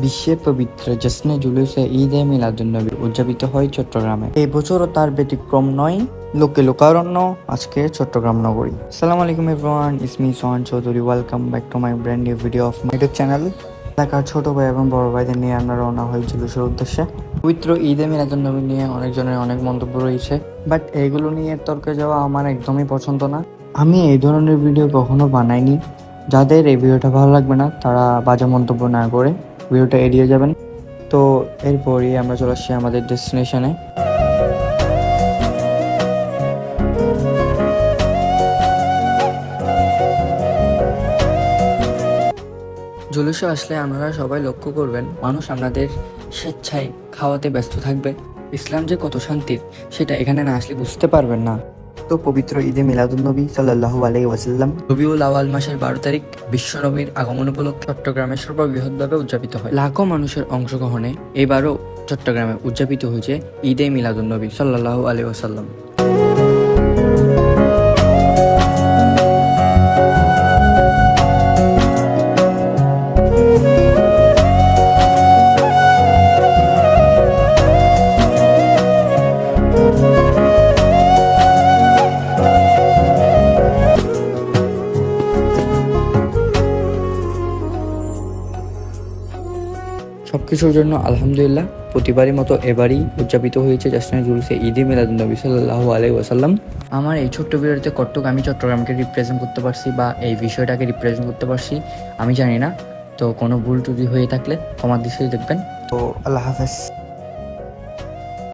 বিশ্বে পবিত্র জশ্নে জুলুসে ঈদে মিলাদুন্নবী উদযাপিত হয় চট্টগ্রামে। এই বছরও তার ব্যতিক্রম নয়। লোকে লোকারণ্য আজকে চট্টগ্রাম নগরী। আসসালামু আলাইকুম everyone, it's me Sohan Chowdhury. Welcome back to my brand new video of my YouTube channel. এলাকার ছোট ভাই এবং বড় ভাইদের নিয়ে আমরা রওনা হই জুলুসের উদ্দেশ্যে। পবিত্র ঈদে মিলাদুন্নবী নিয়ে অনেকজনের অনেক মন্তব্য রয়েছে, বাট এইগুলো নিয়ে তর্কে যাওয়া আমার একদমই পছন্দ না। আমি এই ধরনের ভিডিও কখনো বানাইনি। যাদের এই ভিডিওটা ভালো লাগবে না তারা বাজে মন্তব্য না করে ভিডিওটা এড়িয়ে যাবেন। তো এরপরই আমরা চলে আসছি আমাদের ডেস্টিনেশনে। জুলুসে আসলে আপনারা সবাই লক্ষ্য করবেন, মানুষ আপনাদের স্বেচ্ছায় খাওয়াতে ব্যস্ত থাকবে। ইসলাম যে কত শান্তির সেটা এখানে না আসলে বুঝতে পারবেন না। তো পবিত্র ঈদে মিলাদুন্নবী সাল্লাল্লাহু আলাইহি ওয়াসাল্লাম রবিউল আওয়াল মাসের 12 তারিখ বিশ্ব নবীর আগমন উপলক্ষে চট্টগ্রামে সর্ববৃহৎভাবে উদযাপিত হয়। লাখো মানুষের অংশগ্রহণে এবারও চট্টগ্রামে উদযাপিত হয়েছে ঈদে মিলাদুন্নবী সাল্লাল্লাহু আলাইহি ওয়াসাল্লাম। সবকিছুর জন্য আলহামদুলিল্লাহ, প্রতিবারই মতো এবারই উদযাপিত হয়েছে জাসনে জুলুসে ঈদে মিলাদুন্নবী সাল্লাল্লাহু আলাইহি ওয়াসাল্লাম। আমার এই ছোট্ট ভিডিওতে কতটুকু আমি চট্টগ্রামকে রিপ্রেজেন্ট করতে পারছি বা এই বিষয়টাকে রিপ্রেজেন্ট করতে পারছি আমি জানি না। তো কোনো ভুল ত্রুটি হয়ে থাকলে ক্ষমার দৃষ্টিতে দেখবেন। তো আল্লাহ হাফেজ।